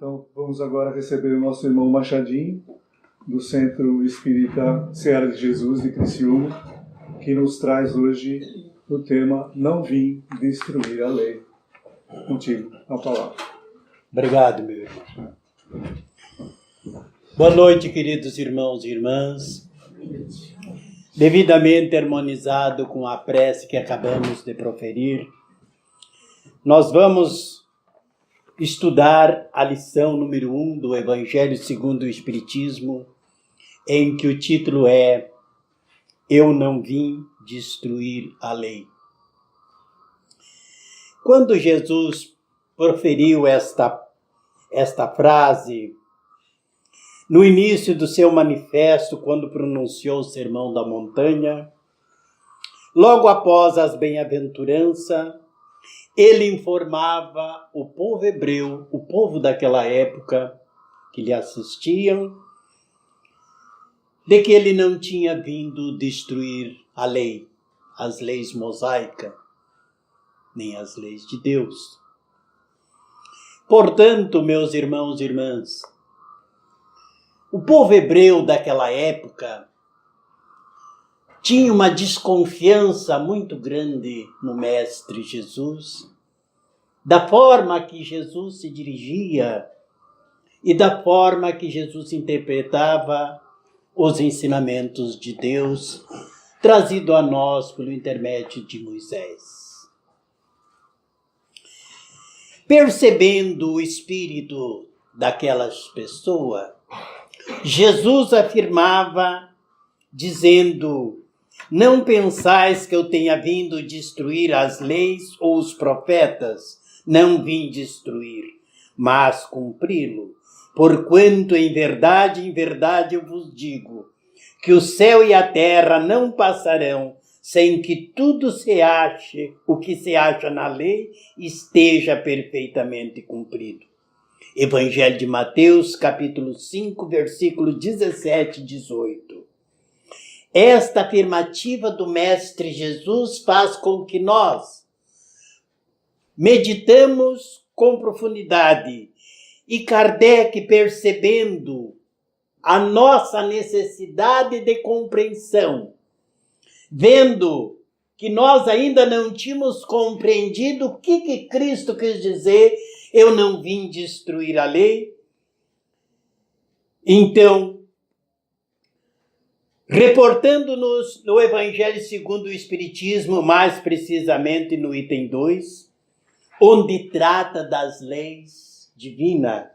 Então, vamos agora receber o nosso irmão Machadinho, do Centro Espírita Seara de Jesus de Criciúma, que nos traz hoje o tema Não Vim Destruir a Lei. Contigo, a palavra. Obrigado, meu irmão. Boa noite, queridos irmãos e irmãs. Devidamente harmonizado com a prece que acabamos de proferir, nós vamos estudar a lição número 1 do Evangelho segundo o Espiritismo, em que o título é Eu não vim destruir a lei. Quando Jesus proferiu esta frase, no início do seu manifesto, quando pronunciou o Sermão da Montanha, logo após as bem-aventuranças, ele informava o povo hebreu, o povo daquela época que lhe assistiam, de que ele não tinha vindo destruir a lei, as leis mosaicas, nem as leis de Deus. Portanto, meus irmãos e irmãs, o povo hebreu daquela época tinha uma desconfiança muito grande no Mestre Jesus, da forma que Jesus se dirigia e da forma que Jesus interpretava os ensinamentos de Deus, trazido a nós pelo intermédio de Moisés. Percebendo o espírito daquelas pessoas, Jesus afirmava, dizendo: não pensais que eu tenha vindo destruir as leis ou os profetas, não vim destruir, mas cumpri-lo. Porquanto em verdade eu vos digo, que o céu e a terra não passarão sem que tudo se ache, o que se acha na lei, esteja perfeitamente cumprido. Evangelho de Mateus, capítulo 5, versículo 17 e 18. Esta afirmativa do Mestre Jesus faz com que nós meditamos com profundidade e Kardec, percebendo a nossa necessidade de compreensão, vendo que nós ainda não tínhamos compreendido o que Cristo quis dizer, eu não vim destruir a lei. Então, reportando-nos no Evangelho segundo o Espiritismo, mais precisamente no item 2, onde trata das leis divinas,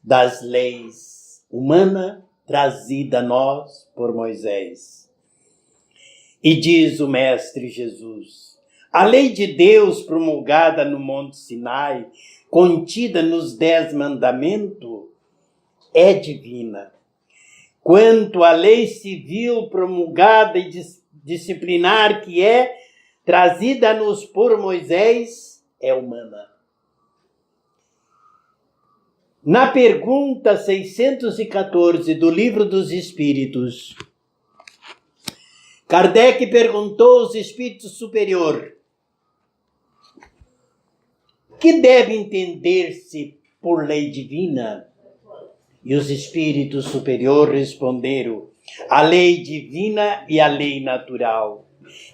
das leis humanas, trazida a nós por Moisés. E diz o Mestre Jesus: a lei de Deus promulgada no Monte Sinai, contida nos 10 mandamentos, é divina. Quanto à lei civil promulgada e disciplinar que é trazida-nos por Moisés, é humana. Na pergunta 614 do Livro dos Espíritos, Kardec perguntou aos espíritos superiores: que deve entender-se por lei divina? E os espíritos superiores responderam: a lei divina e a lei natural.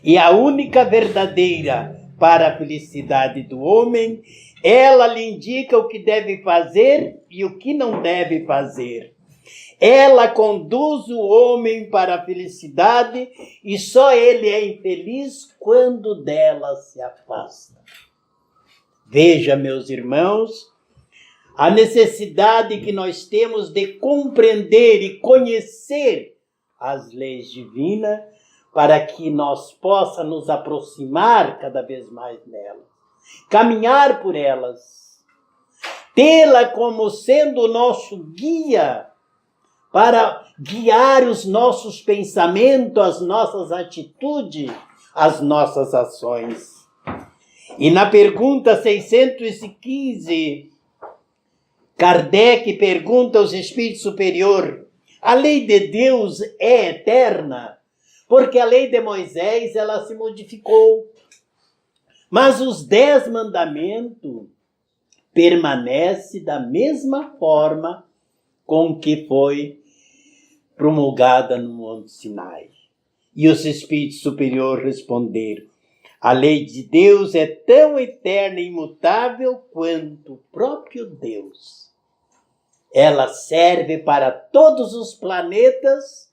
E a única verdadeira para a felicidade do homem, ela lhe indica o que deve fazer e o que não deve fazer. Ela conduz o homem para a felicidade e só ele é infeliz quando dela se afasta. Veja, meus irmãos, a necessidade que nós temos de compreender e conhecer as leis divinas para que nós possamos nos aproximar cada vez mais delas, caminhar por elas, tê-la como sendo o nosso guia para guiar os nossos pensamentos, as nossas atitudes, as nossas ações. E na pergunta 615, Kardec pergunta aos espíritos superiores: a lei de Deus é eterna? Porque a lei de Moisés, ela se modificou. Mas os 10 mandamentos permanece da mesma forma com que foi promulgada no Monte Sinai. E os espíritos superiores responderam: a lei de Deus é tão eterna e imutável quanto o próprio Deus. Ela serve para todos os planetas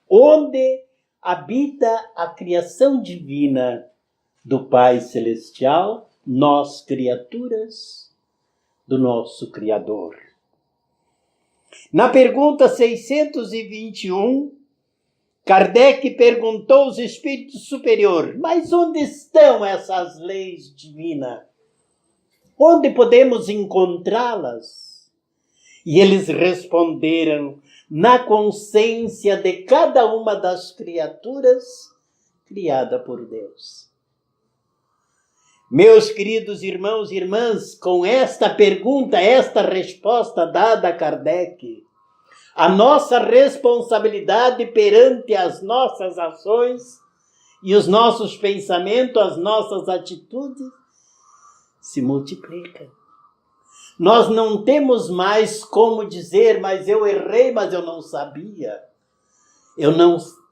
onde habita a criação divina do Pai Celestial, nós, criaturas do nosso Criador. Na pergunta 621, Kardec perguntou aos espíritos superiores: mas onde estão essas leis divinas? Onde podemos encontrá-las? E eles responderam: na consciência de cada uma das criaturas criada por Deus. Meus queridos irmãos e irmãs, com esta pergunta, esta resposta dada a Kardec, a nossa responsabilidade perante as nossas ações e os nossos pensamentos, as nossas atitudes, se multiplica. Nós não temos mais como dizer: mas eu errei, mas eu não sabia.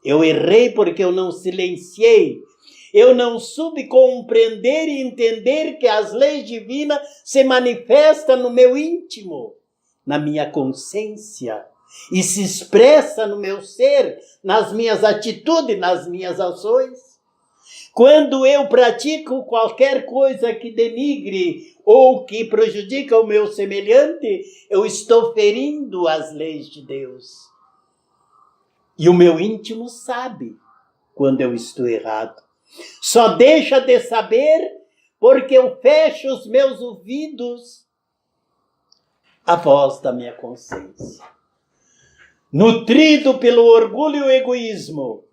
Eu errei porque eu não silenciei. Eu não soube compreender e entender que as leis divinas se manifestam no meu íntimo, na minha consciência, e se expressa no meu ser, nas minhas atitudes, nas minhas ações. Quando eu pratico qualquer coisa que denigre ou que prejudica o meu semelhante, eu estou ferindo as leis de Deus. E o meu íntimo sabe quando eu estou errado. Só deixa de saber porque eu fecho os meus ouvidos à voz da minha consciência. Nutrido pelo orgulho e o egoísmo,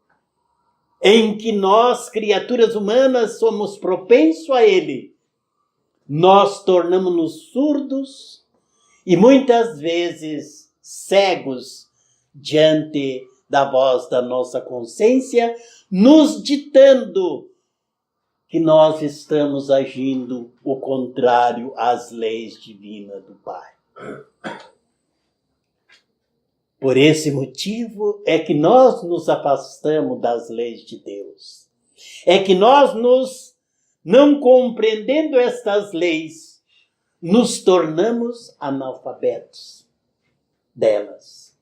em que nós, criaturas humanas, somos propensos a ele, nós tornamos-nos surdos e muitas vezes cegos diante da voz da nossa consciência, nos ditando que nós estamos agindo o contrário às leis divinas do Pai. Por esse motivo é que nós nos afastamos das leis de Deus. É que nós, não compreendendo estas leis, nos tornamos analfabetos delas.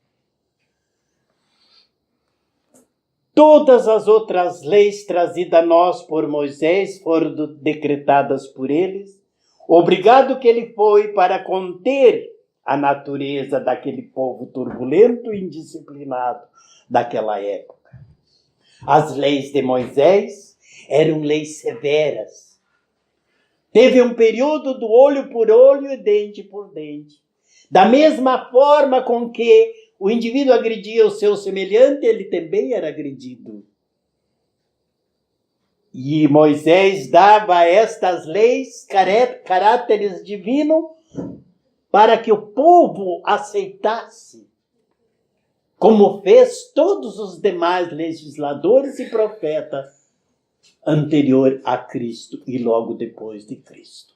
Todas as outras leis trazidas a nós por Moisés foram decretadas por eles, obrigado que ele foi para conter a natureza daquele povo turbulento e indisciplinado daquela época. As leis de Moisés eram leis severas. Teve um período do olho por olho e dente por dente. Da mesma forma com que o indivíduo agredia o seu semelhante, ele também era agredido. E Moisés dava a estas leis caráteres divinos para que o povo aceitasse, como fez todos os demais legisladores e profetas anterior a Cristo e logo depois de Cristo.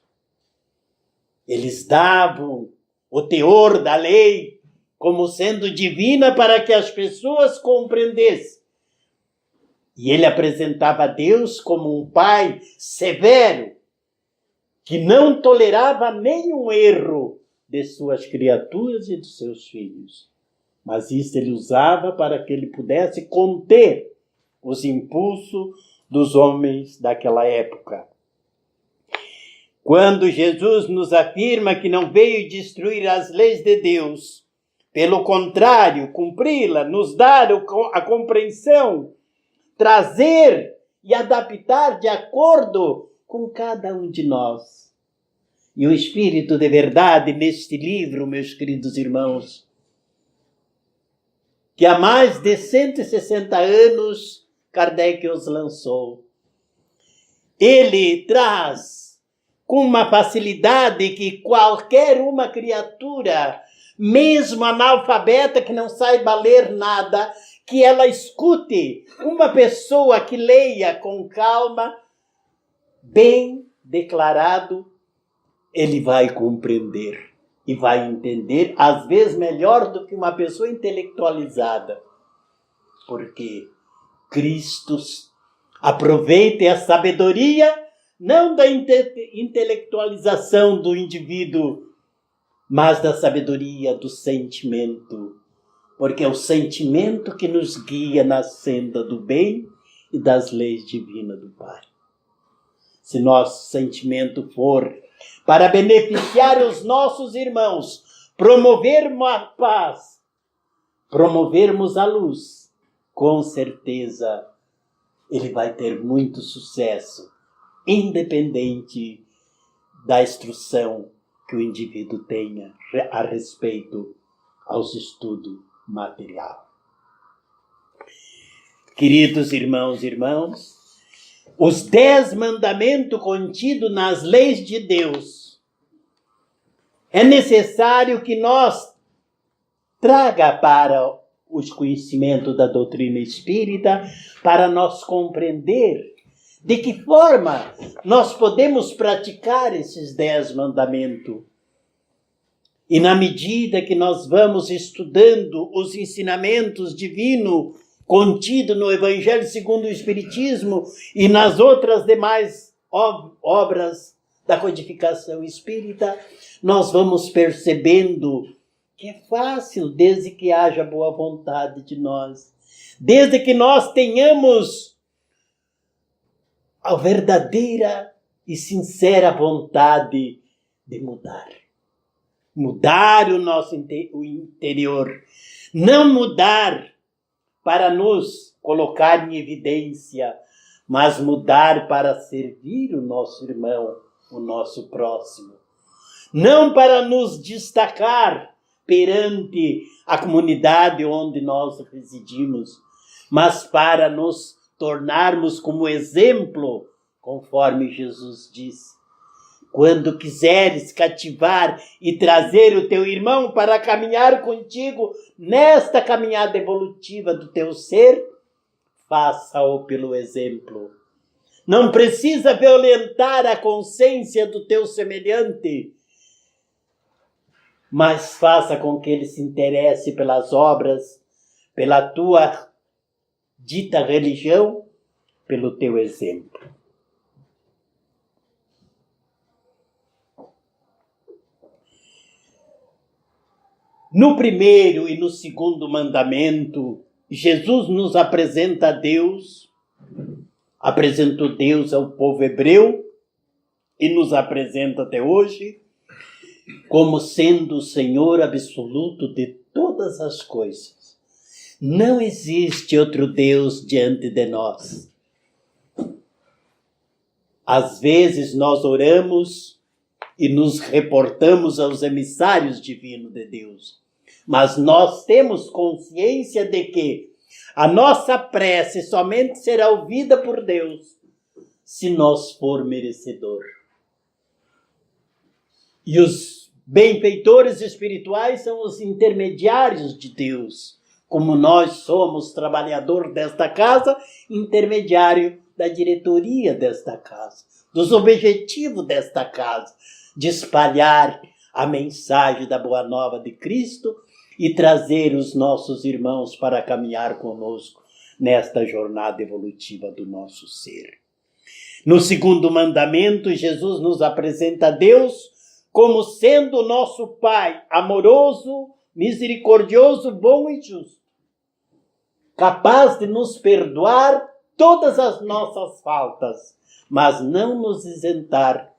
Eles davam o teor da lei como sendo divina para que as pessoas compreendessem. E ele apresentava a Deus como um pai severo, que não tolerava nenhum erro de suas criaturas e dos seus filhos. Mas isso ele usava para que ele pudesse conter os impulsos dos homens daquela época. Quando Jesus nos afirma que não veio destruir as leis de Deus, pelo contrário, cumpri-la, nos dar a compreensão, trazer e adaptar de acordo com cada um de nós. E o Espírito de Verdade, neste livro, meus queridos irmãos, que há mais de 160 anos Kardec os lançou, ele traz com uma facilidade que qualquer uma criatura, mesmo analfabeta que não saiba ler nada, que ela escute uma pessoa que leia com calma, bem declarado, ele vai compreender e vai entender, às vezes melhor do que uma pessoa intelectualizada. Porque Cristo aproveita a sabedoria, não da intelectualização do indivíduo, mas da sabedoria do sentimento. Porque é o sentimento que nos guia na senda do bem e das leis divinas do Pai. Se nosso sentimento for para beneficiar os nossos irmãos, promovermos a paz, promovermos a luz, com certeza ele vai ter muito sucesso, independente da instrução que o indivíduo tenha a respeito aos estudos material. Queridos irmãos e irmãs, os 10 mandamentos contidos nas leis de Deus, é necessário que nós traga para o conhecimento da doutrina espírita, para nós compreender de que forma nós podemos praticar esses 10 mandamentos. E na medida que nós vamos estudando os ensinamentos divinos contidos no Evangelho segundo o Espiritismo e nas outras demais obras da codificação espírita, nós vamos percebendo que é fácil, desde que haja boa vontade de nós, desde que nós tenhamos a verdadeira e sincera vontade de mudar. Mudar o nosso interior. Não mudar para nos colocar em evidência, mas mudar para servir o nosso irmão, o nosso próximo. Não para nos destacar perante a comunidade onde nós residimos, mas para nos tornarmos como exemplo, conforme Jesus disse. Quando quiseres cativar e trazer o teu irmão para caminhar contigo nesta caminhada evolutiva do teu ser, faça-o pelo exemplo. Não precisa violentar a consciência do teu semelhante, mas faça com que ele se interesse pelas obras, pela tua dita religião, pelo teu exemplo. No primeiro e no segundo mandamento, Jesus nos apresenta a Deus, apresentou Deus ao povo hebreu e nos apresenta até hoje como sendo o Senhor absoluto de todas as coisas. Não existe outro Deus diante de nós. Às vezes nós oramos e nos reportamos aos emissários divinos de Deus. Mas nós temos consciência de que a nossa prece somente será ouvida por Deus se nós for merecedor. E os benfeitores espirituais são os intermediários de Deus. Como nós somos trabalhador desta casa, intermediário da diretoria desta casa, dos objetivos desta casa, de espalhar a mensagem da Boa Nova de Cristo e trazer os nossos irmãos para caminhar conosco nesta jornada evolutiva do nosso ser. No segundo mandamento, Jesus nos apresenta a Deus como sendo o nosso Pai amoroso, misericordioso, bom e justo, capaz de nos perdoar todas as nossas faltas, mas não nos isentar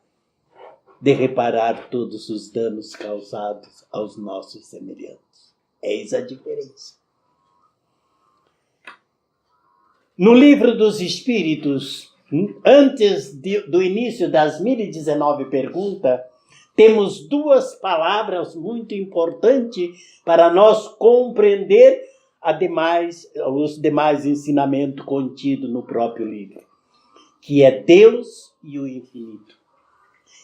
de reparar todos os danos causados aos nossos semelhantes. Eis a diferença. No Livro dos Espíritos, antes do início das 1019 perguntas, temos 2 palavras muito importantes para nós compreender os demais ensinamentos contidos no próprio livro, que é Deus e o infinito.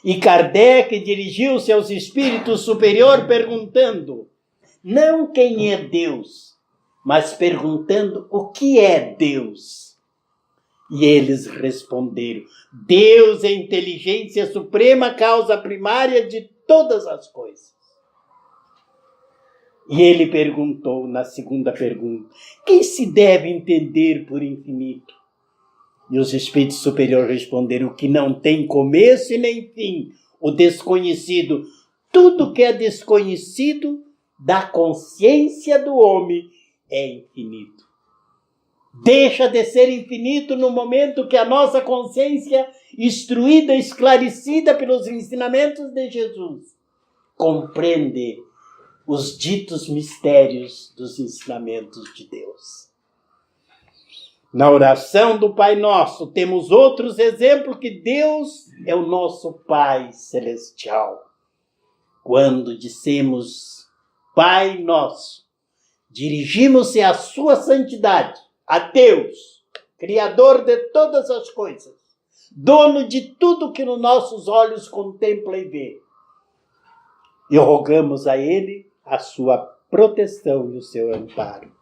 E Kardec dirigiu-se aos espíritos superiores perguntando, não quem é Deus, mas perguntando o que é Deus. E eles responderam: Deus é a inteligência suprema, causa primária de todas as coisas. E ele perguntou na segunda pergunta: quem se deve entender por infinito? E os espíritos superiores responderam: o que não tem começo e nem fim, o desconhecido. Tudo que é desconhecido da consciência do homem é infinito. Deixa de ser infinito no momento que a nossa consciência, instruída, esclarecida pelos ensinamentos de Jesus, compreende os ditos mistérios dos ensinamentos de Deus. Na oração do Pai Nosso, temos outros exemplos que Deus é o nosso Pai Celestial. Quando dissemos Pai Nosso, dirigimos-se à sua santidade, a Deus, Criador de todas as coisas, dono de tudo que nos nossos olhos contempla e vê. E rogamos a Ele a sua proteção e o seu amparo.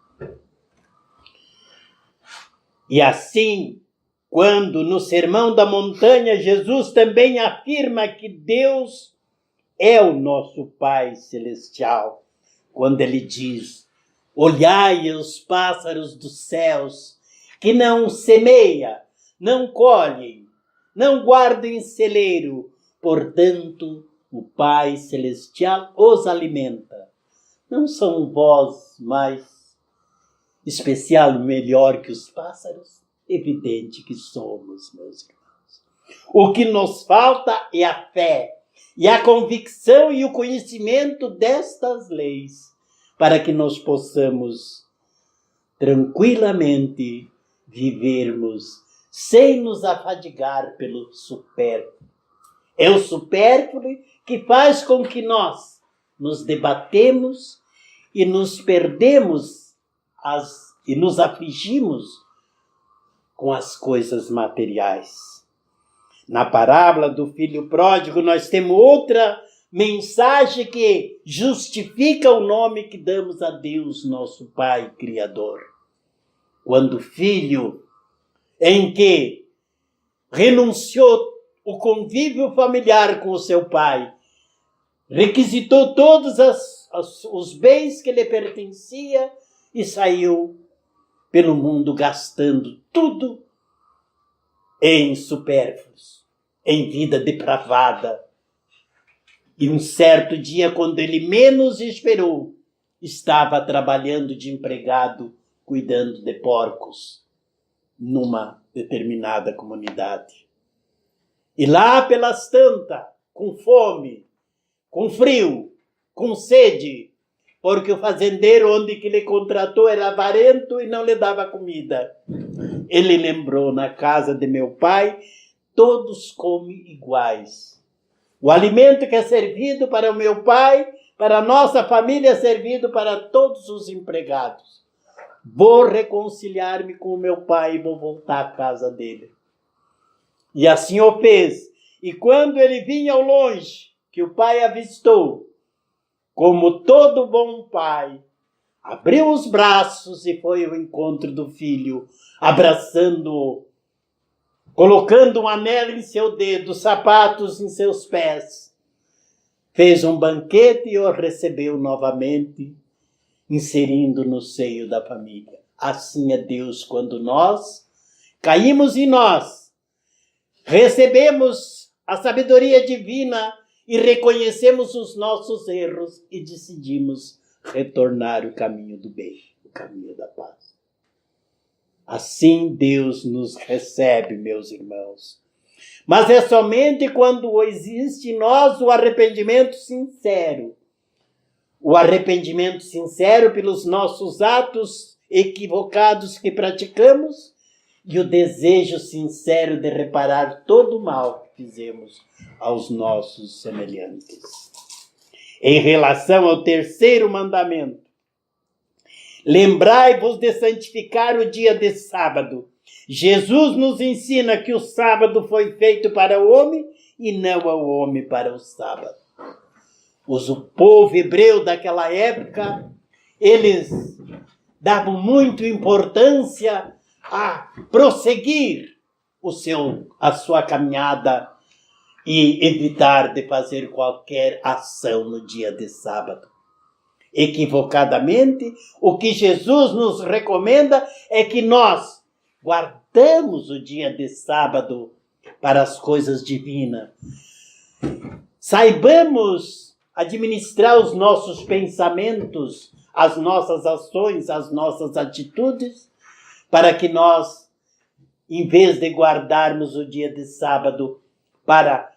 E assim, quando no Sermão da Montanha, Jesus também afirma que Deus é o nosso Pai Celestial, quando ele diz: olhai os pássaros dos céus, que não semeia, não colhem, não guardam em celeiro, portanto, o Pai Celestial os alimenta. Não são vós mais especial e melhor que os pássaros? Evidente que somos, meus irmãos. O que nos falta é a fé, e a convicção e o conhecimento destas leis, para que nós possamos tranquilamente vivermos sem nos afadigar pelo supérfluo. É o supérfluo que faz com que nós nos debatemos e nos perdemos e nos afligimos com as coisas materiais. Na parábola do filho pródigo, nós temos outra mensagem que justifica o nome que damos a Deus, nosso Pai Criador. Quando o filho, em que renunciou o convívio familiar com o seu pai, requisitou todos os bens que lhe pertenciam e saiu pelo mundo gastando tudo em supérfluos, em vida depravada. E um certo dia, quando ele menos esperou, estava trabalhando de empregado, cuidando de porcos, numa determinada comunidade. E lá pelas tantas, com fome, com frio, com sede, porque o fazendeiro onde que ele contratou era avarento e não lhe dava comida. Ele lembrou: na casa de meu pai, todos comem iguais. O alimento que é servido para o meu pai, para a nossa família, é servido para todos os empregados. Vou reconciliar-me com o meu pai e vou voltar à casa dele. E assim o fez. E quando ele vinha ao longe, que o pai avistou, como todo bom pai, abriu os braços e foi ao encontro do filho, abraçando-o, colocando um anel em seu dedo, sapatos em seus pés. Fez um banquete e o recebeu novamente, inserindo no seio da família. Assim é Deus quando nós caímos em nós, recebemos a sabedoria divina e reconhecemos os nossos erros e decidimos retornar o caminho do bem, o caminho da paz. Assim Deus nos recebe, meus irmãos. Mas é somente quando existe em nós o arrependimento sincero. O arrependimento sincero pelos nossos atos equivocados que praticamos e o desejo sincero de reparar todo o mal que fizemos aos nossos semelhantes. Em relação ao terceiro mandamento, lembrai-vos de santificar o dia de sábado. Jesus nos ensina que o sábado foi feito para o homem e não o homem para o sábado. O povo hebreu daquela época, eles davam muito importância a prosseguir a sua caminhada e evitar de fazer qualquer ação no dia de sábado. Equivocadamente, o que Jesus nos recomenda é que nós guardamos o dia de sábado para as coisas divinas. Saibamos administrar os nossos pensamentos, as nossas ações, as nossas atitudes, para que nós, em vez de guardarmos o dia de sábado para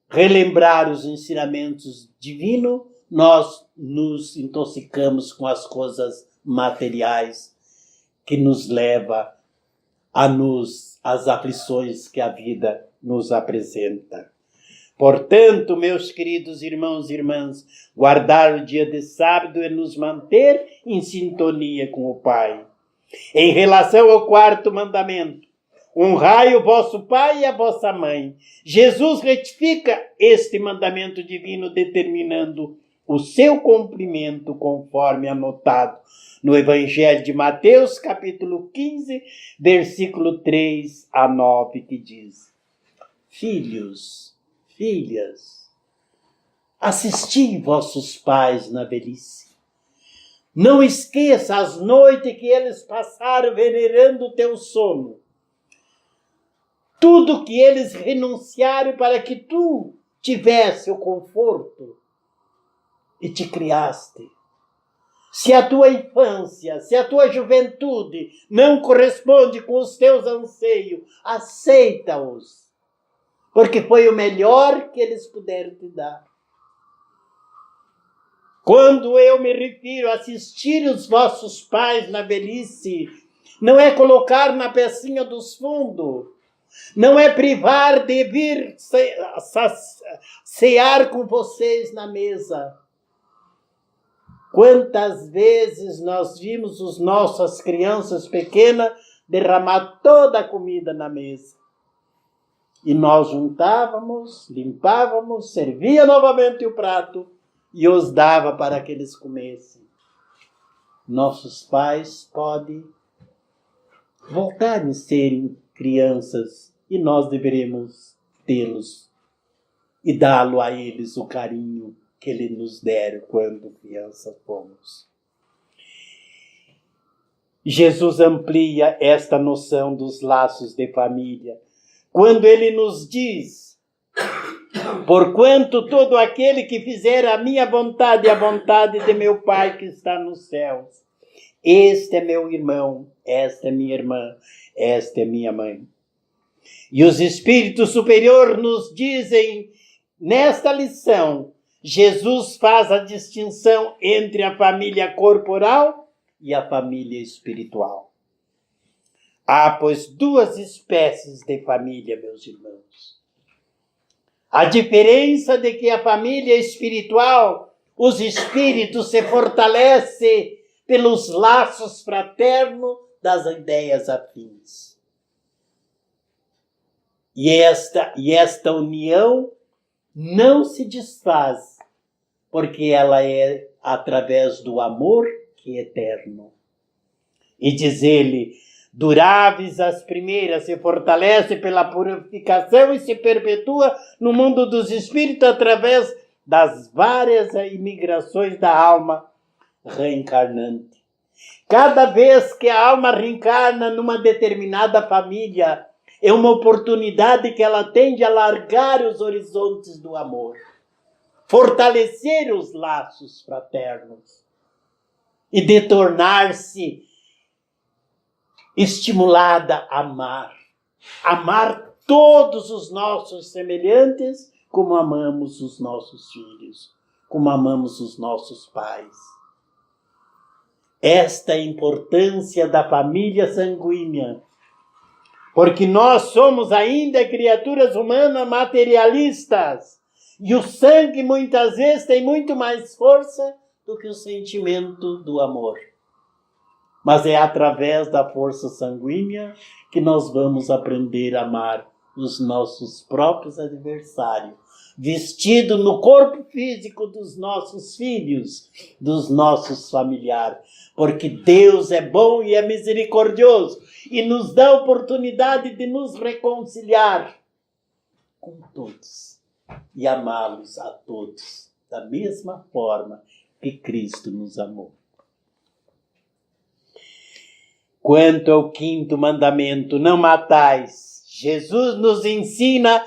relembrar os ensinamentos divinos, nós nos intoxicamos com as coisas materiais que nos levam às aflições que a vida nos apresenta. Portanto, meus queridos irmãos e irmãs, guardar o dia de sábado é nos manter em sintonia com o Pai. Em relação ao quarto mandamento, honrai o vosso pai e a vossa mãe. Jesus retifica este mandamento divino, determinando o seu cumprimento conforme anotado no Evangelho de Mateus, capítulo 15, versículo 3 a 9, que diz: Filhos, filhas, assisti vossos pais na velhice. Não esqueça as noites que eles passaram venerando o teu sono. Tudo que eles renunciaram para que tu tivesse o conforto e te criaste. Se a tua infância, se a tua juventude não corresponde com os teus anseios, aceita-os, porque foi o melhor que eles puderam te dar. Quando eu me refiro a assistir os vossos pais na velhice, não é colocar na pecinha dos fundos, não é privar de vir cear com vocês na mesa. Quantas vezes nós vimos as nossas crianças pequenas derramar toda a comida na mesa. E nós juntávamos, limpávamos, servia novamente o prato e os dava para que eles comessem. Nossos pais podem voltar a serem crianças e nós deveremos tê-los e dá-lo a eles o carinho que ele nos deram quando crianças fomos. Jesus amplia esta noção dos laços de família quando ele nos diz: porquanto todo aquele que fizer a minha vontade e a vontade de meu Pai que está nos céus, este é meu irmão, esta é minha irmã, esta é minha mãe. E os espíritos superiores nos dizem, nesta lição, Jesus faz a distinção entre a família corporal e a família espiritual. Há, pois, duas espécies de família, meus irmãos. A diferença de que a família espiritual, os espíritos se fortalecem pelos laços fraternos das ideias afins. E esta união não se desfaz, porque ela é através do amor que é eterno. E diz ele, duráveis as primeiras, se fortalece pela purificação e se perpetua no mundo dos espíritos através das várias imigrações da alma reencarnante. Cada vez que a alma reencarna numa determinada família, é uma oportunidade que ela tem de alargar os horizontes do amor, fortalecer os laços fraternos e de tornar-se estimulada a amar todos os nossos semelhantes como amamos os nossos filhos, como amamos os nossos pais. Esta é a importância da família sanguínea, porque nós somos ainda criaturas humanas materialistas, e o sangue muitas vezes tem muito mais força do que o sentimento do amor. Mas é através da força sanguínea que nós vamos aprender a amar os nossos próprios adversários, vestido no corpo físico dos nossos filhos, dos nossos familiares, porque Deus é bom e é misericordioso e nos dá a oportunidade de nos reconciliar com todos e amá-los a todos da mesma forma que Cristo nos amou. Quanto ao quinto mandamento, não matais, Jesus nos ensina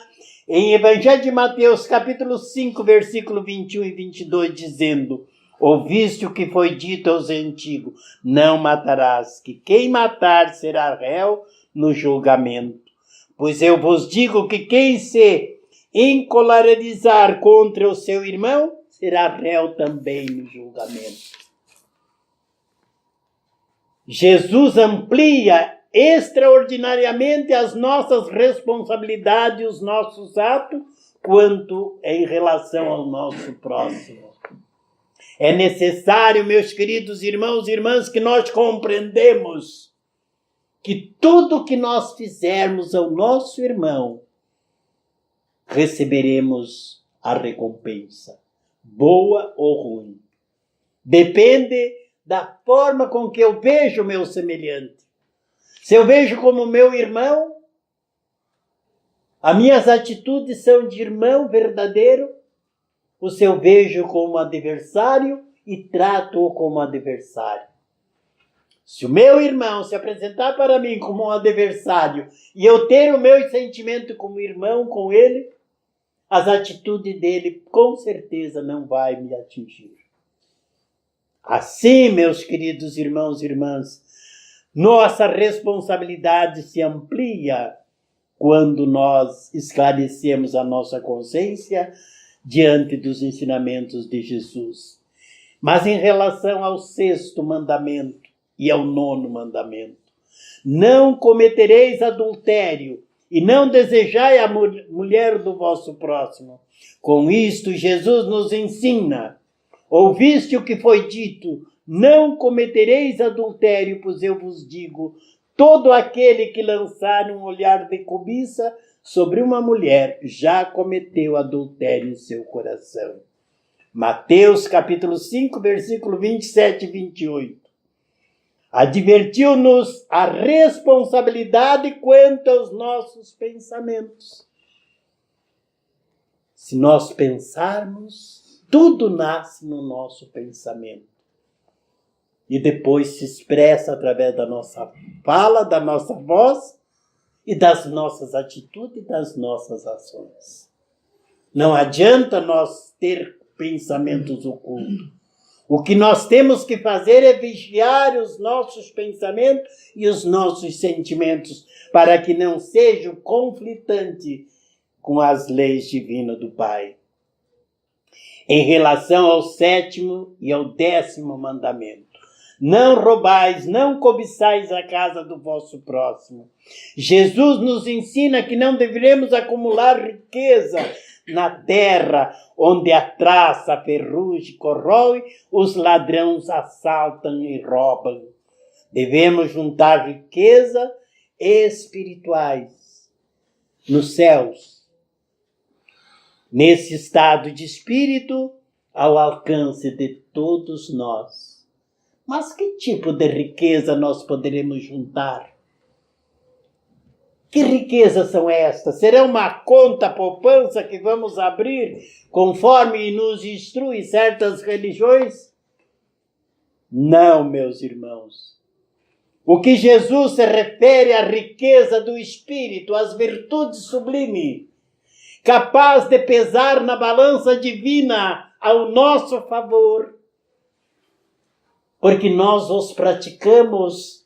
em Evangelho de Mateus, capítulo 5, versículo 21 e 22, dizendo: ouviste o que foi dito aos antigos, não matarás, que quem matar será réu no julgamento. Pois eu vos digo que quem se encolerizar contra o seu irmão, será réu também no julgamento. Jesus amplia extraordinariamente as nossas responsabilidades, os nossos atos, quanto em relação ao nosso próximo. É necessário, meus queridos irmãos e irmãs, que nós compreendemos que tudo que nós fizermos ao nosso irmão, receberemos a recompensa, boa ou ruim. Depende da forma com que eu vejo o meu semelhante. Se eu vejo como meu irmão, as minhas atitudes são de irmão verdadeiro, ou se eu vejo como adversário e trato-o como adversário. Se o meu irmão se apresentar para mim como um adversário e eu ter o meu sentimento como irmão com ele, as atitudes dele com certeza não vai me atingir. Assim, meus queridos irmãos e irmãs, nossa responsabilidade se amplia quando nós esclarecemos a nossa consciência diante dos ensinamentos de Jesus. Mas em relação ao sexto mandamento e ao nono mandamento, não cometereis adultério e não desejai a mulher do vosso próximo. Com isto, Jesus nos ensina: ouviste o que foi dito, não cometereis adultério, pois eu vos digo, todo aquele que lançar um olhar de cobiça sobre uma mulher já cometeu adultério em seu coração. Mateus capítulo 5, versículo 27 e 28. Advertiu-nos a responsabilidade quanto aos nossos pensamentos. Se nós pensarmos, tudo nasce no nosso pensamento. E depois se expressa através da nossa fala, da nossa voz e das nossas atitudes e das nossas ações. Não adianta nós ter pensamentos ocultos. O que nós temos que fazer é vigiar os nossos pensamentos e os nossos sentimentos para que não sejam conflitantes com as leis divinas do Pai. Em relação ao sétimo e ao 10º mandamento, não roubais, não cobiçais a casa do vosso próximo. Jesus nos ensina que não deveremos acumular riqueza na terra, onde a traça, a ferrugem corrói, os ladrões assaltam e roubam. Devemos juntar riqueza espirituais nos céus, nesse estado de espírito, ao alcance de todos nós. Mas que tipo de riqueza nós poderemos juntar? Que riquezas são estas? Será uma conta poupança que vamos abrir conforme nos instrui certas religiões? Não, meus irmãos. O que Jesus se refere à riqueza do Espírito, às virtudes sublimes, capaz de pesar na balança divina ao nosso favor, porque nós os praticamos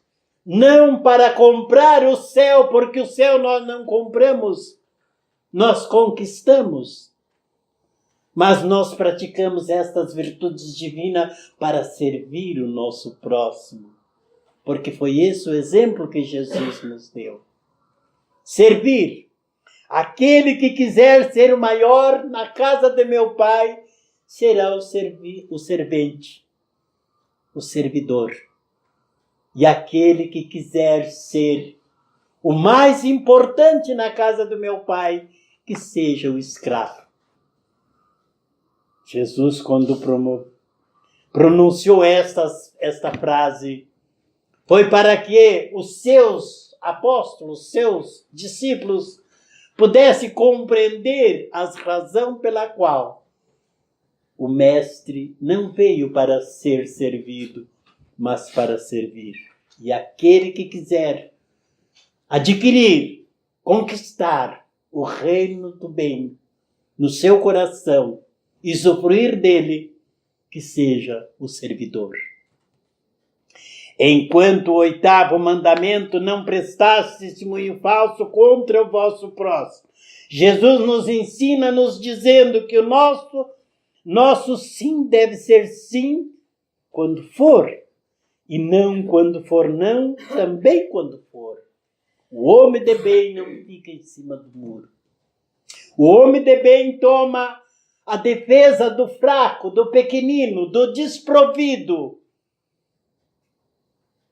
não para comprar o céu, porque o céu nós não compramos, nós conquistamos. Mas nós praticamos estas virtudes divinas para servir o nosso próximo, porque foi esse o exemplo que Jesus nos deu. Servir. Aquele que quiser ser o maior na casa de meu Pai será o servente, o servidor. E aquele que quiser ser o mais importante na casa do meu Pai, que seja o escravo. Jesus, quando pronunciou esta frase, foi para que os seus apóstolos, seus discípulos, pudessem compreender a razão pela qual o Mestre não veio para ser servido, mas para servir. E aquele que quiser adquirir, conquistar o reino do bem no seu coração e usufruir dele, que seja o servidor. Enquanto o 8º mandamento, não prestasse testemunho falso contra o vosso próximo. Jesus nos ensina nos dizendo que o nosso sim deve ser sim quando for, e não quando for não, também quando for. O homem de bem não fica em cima do muro. O homem de bem toma a defesa do fraco, do pequenino, do desprovido,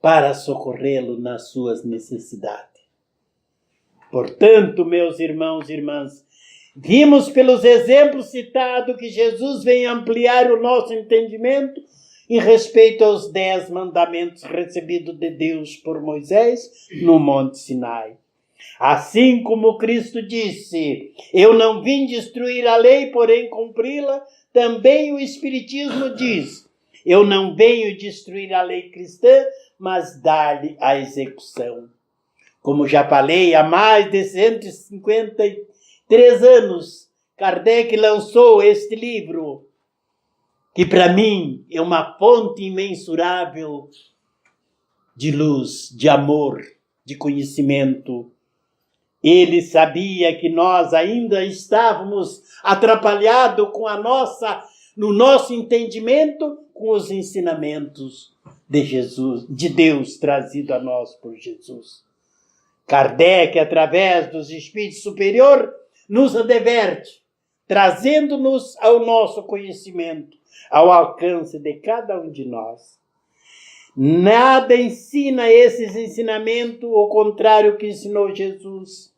para socorrê-lo nas suas necessidades. Portanto, meus irmãos e irmãs, vimos pelos exemplos citados que Jesus vem ampliar o nosso entendimento em respeito aos 10 mandamentos recebidos de Deus por Moisés no Monte Sinai. Assim como Cristo disse, eu não vim destruir a lei, porém cumpri-la, também o Espiritismo diz, eu não venho destruir a lei cristã, mas dar-lhe a execução. Como já falei, há mais de 153 anos, Kardec lançou este livro, que para mim é uma fonte imensurável de luz, de amor, de conhecimento. Ele sabia que nós ainda estávamos atrapalhados no nosso entendimento com os ensinamentos de Jesus, de Deus trazido a nós por Jesus. Kardec, através dos espíritos superiores, nos adverte, trazendo-nos ao nosso conhecimento, ao alcance de cada um de nós. Nada ensina esses ensinamentos, ao contrário que ensinou Jesus.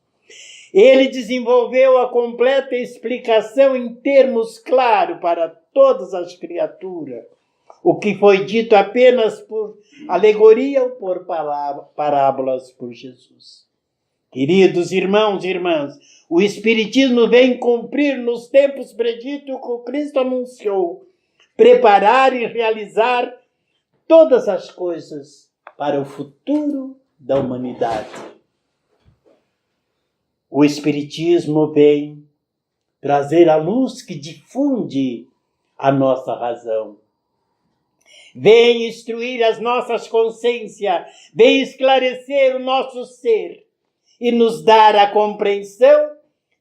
Ele desenvolveu a completa explicação em termos claros para todas as criaturas, o que foi dito apenas por alegoria ou por parábolas por Jesus. Queridos irmãos e irmãs, o Espiritismo vem cumprir nos tempos preditos o que o Cristo anunciou, preparar e realizar todas as coisas para o futuro da humanidade. O Espiritismo vem trazer a luz que difunde a nossa razão. Vem instruir as nossas consciências, vem esclarecer o nosso ser e nos dar a compreensão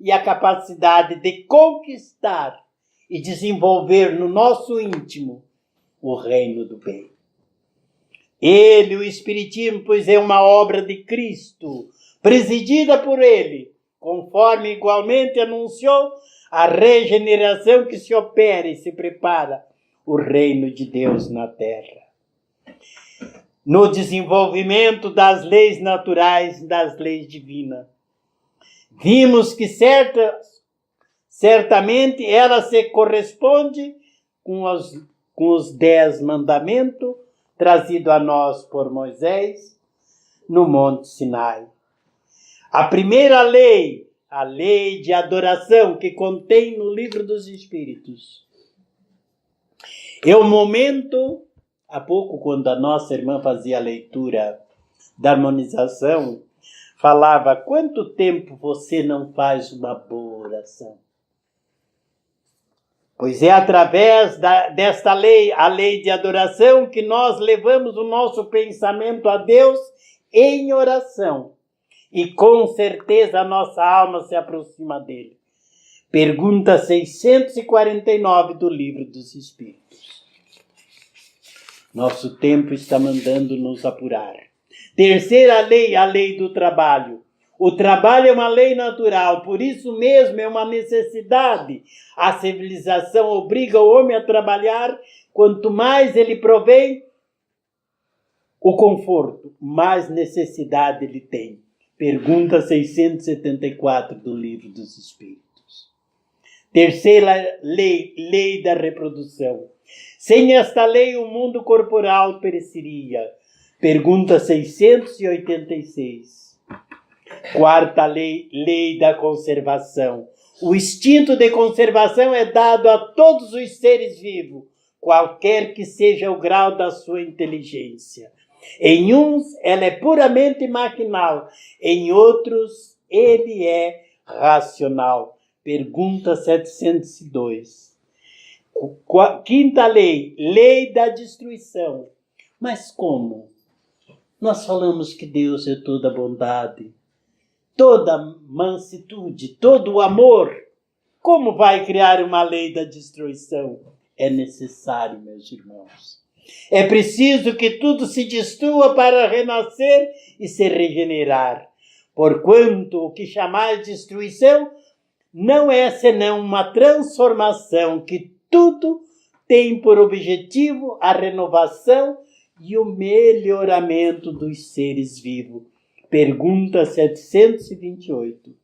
e a capacidade de conquistar e desenvolver no nosso íntimo o reino do bem. Ele, o Espiritismo, pois é uma obra de Cristo, presidida por ele, conforme igualmente anunciou a regeneração que se opera e se prepara o reino de Deus na terra. No desenvolvimento das leis naturais, das leis divinas, vimos que certamente ela se corresponde com os 10 mandamentos trazidos a nós por Moisés no Monte Sinai. A primeira lei, a lei de adoração que contém no Livro dos Espíritos, é o momento, há pouco quando a nossa irmã fazia a leitura da harmonização, falava, quanto tempo você não faz uma boa oração? Pois é através desta lei, a lei de adoração, que nós levamos o nosso pensamento a Deus em oração. E com certeza a nossa alma se aproxima dele. Pergunta 649 do Livro dos Espíritos. Nosso tempo está mandando nos apurar. Terceira lei, a lei do trabalho. O trabalho é uma lei natural, por isso mesmo é uma necessidade. A civilização obriga o homem a trabalhar, quanto mais ele provém o conforto, mais necessidade ele tem. Pergunta 674 do Livro dos Espíritos. Terceira lei, lei da reprodução. Sem esta lei, o mundo corporal pereceria. Pergunta 686. Quarta lei, lei da conservação. O instinto de conservação é dado a todos os seres vivos, qualquer que seja o grau da sua inteligência. Em uns, ela é puramente maquinal, em outros, ele é racional. Pergunta 702. Quinta lei, lei da destruição. Mas como? Nós falamos que Deus é toda bondade, toda mansitude, todo o amor. Como vai criar uma lei da destruição? É necessário, meus irmãos. É preciso que tudo se destrua para renascer e se regenerar. Porquanto o que chamais de destruição não é senão uma transformação que tudo tem por objetivo a renovação e o melhoramento dos seres vivos. Pergunta 728.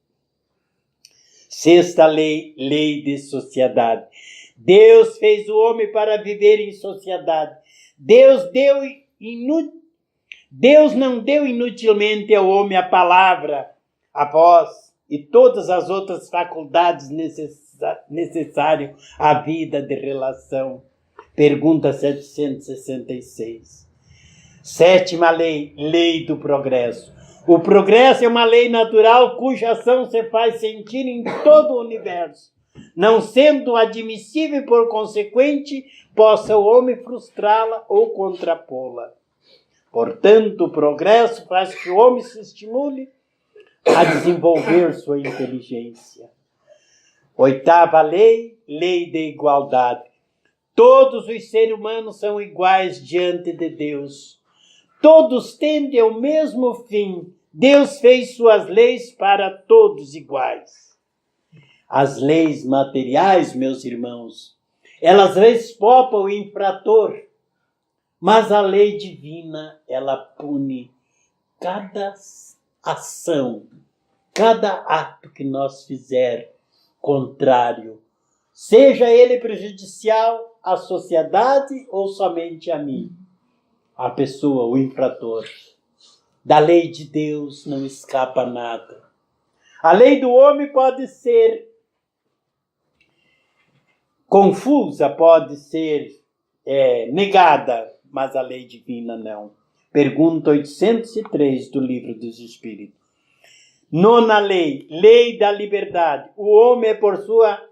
Sexta lei, lei de sociedade. Deus fez o homem para viver em sociedade. Deus não deu inutilmente ao homem a palavra, a voz e todas as outras faculdades necessárias à vida de relação. Pergunta 766. Sétima lei, lei do progresso. O progresso é uma lei natural cuja ação se faz sentir em todo o universo. Não sendo admissível, por consequente, possa o homem frustrá-la ou contrapô-la. Portanto, o progresso faz que o homem se estimule a desenvolver sua inteligência. Oitava lei, lei de igualdade. Todos os seres humanos são iguais diante de Deus. Todos tendem ao mesmo fim. Deus fez suas leis para todos iguais. As leis materiais, meus irmãos, elas respopam o infrator, mas a lei divina, ela pune cada ação, cada ato que nós fizer contrário, seja ele prejudicial à sociedade ou somente a mim, a pessoa, o infrator. Da lei de Deus não escapa nada. A lei do homem pode ser confusa, pode ser negada, mas a lei divina não. Pergunta 803 do Livro dos Espíritos. Nona lei, lei da liberdade. O homem é por sua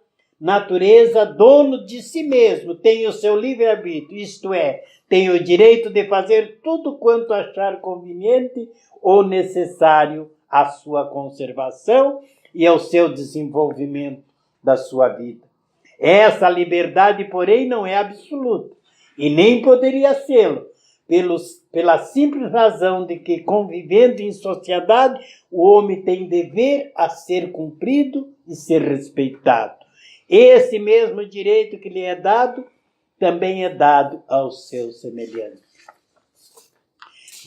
natureza dono de si mesmo, tem o seu livre-arbítrio, isto é, tem o direito de fazer tudo quanto achar conveniente ou necessário à sua conservação e ao seu desenvolvimento da sua vida. Essa liberdade, porém, não é absoluta, e nem poderia sê-lo, pela simples razão de que, convivendo em sociedade, o homem tem dever a ser cumprido e ser respeitado. Esse mesmo direito que lhe é dado, também é dado aos seus semelhantes.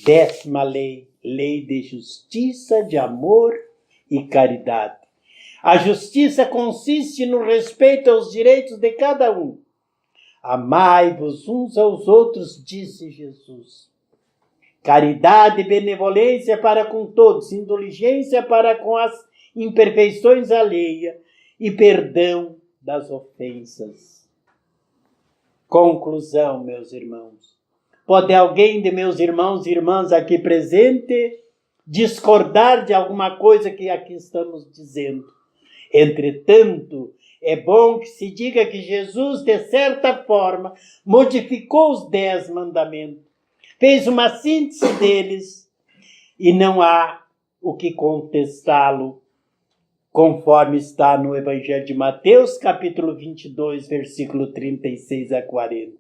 Décima lei, lei de justiça, de amor e caridade. A justiça consiste no respeito aos direitos de cada um. Amai-vos uns aos outros, disse Jesus. Caridade e benevolência para com todos, indulgência para com as imperfeições alheias e perdão das ofensas. Conclusão, meus irmãos. Pode alguém de meus irmãos e irmãs aqui presente discordar de alguma coisa que aqui estamos dizendo? Entretanto, é bom que se diga que Jesus, de certa forma, modificou os 10 mandamentos, fez uma síntese deles e não há o que contestá-lo, conforme está no Evangelho de Mateus, capítulo 22, versículo 36 a 40.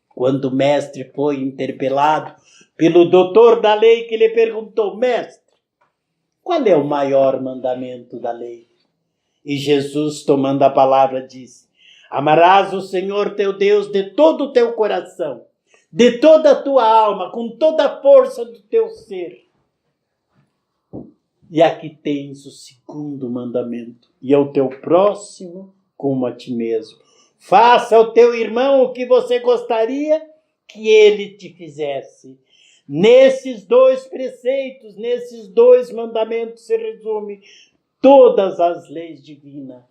Quando o mestre foi interpelado pelo doutor da lei, que lhe perguntou: mestre, qual é o maior mandamento da lei? E Jesus, tomando a palavra, disse: amarás o Senhor teu Deus de todo o teu coração, de toda a tua alma, com toda a força do teu ser. E aqui tens o segundo mandamento. E ao teu próximo como a ti mesmo. Faça ao teu irmão o que você gostaria que ele te fizesse. Nesses dois preceitos, nesses dois mandamentos se resume todas as leis divinas,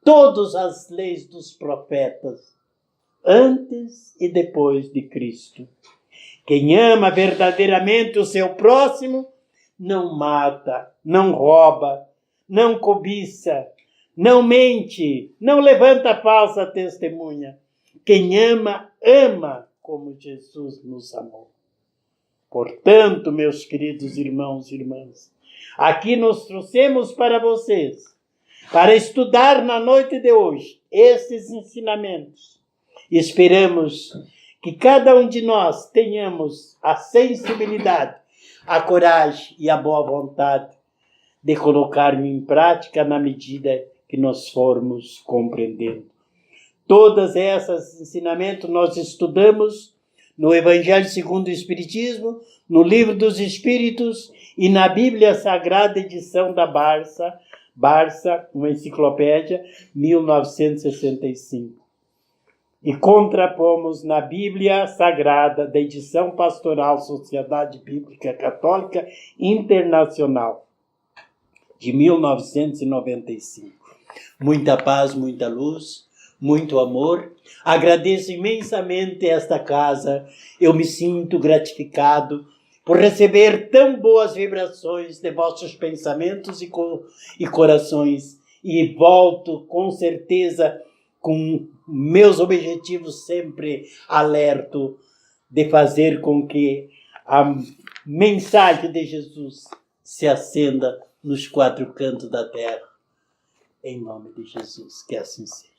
todas as leis dos profetas, antes e depois de Cristo. Quem ama verdadeiramente o seu próximo, não mata, não rouba, não cobiça, não mente, não levanta falsa testemunha. Quem ama, ama como Jesus nos amou. Portanto, meus queridos irmãos e irmãs, aqui nos trouxemos para vocês, para estudar na noite de hoje, esses ensinamentos. Esperamos que cada um de nós tenhamos a sensibilidade, a coragem e a boa vontade de colocar em prática na medida que nós formos compreendendo. Todos esses ensinamentos nós estudamos no Evangelho segundo o Espiritismo, no Livro dos Espíritos e na Bíblia Sagrada, edição da Barça, uma enciclopédia, 1965. E contrapomos na Bíblia Sagrada, da edição pastoral Sociedade Bíblica Católica Internacional, de 1995. Muita paz, muita luz, muito amor. Agradeço imensamente esta casa. Eu me sinto gratificado por receber tão boas vibrações de vossos pensamentos e corações. E volto com certeza com meus objetivos sempre alerto de fazer com que a mensagem de Jesus se acenda nos quatro cantos da terra. Em nome de Jesus, que assim seja.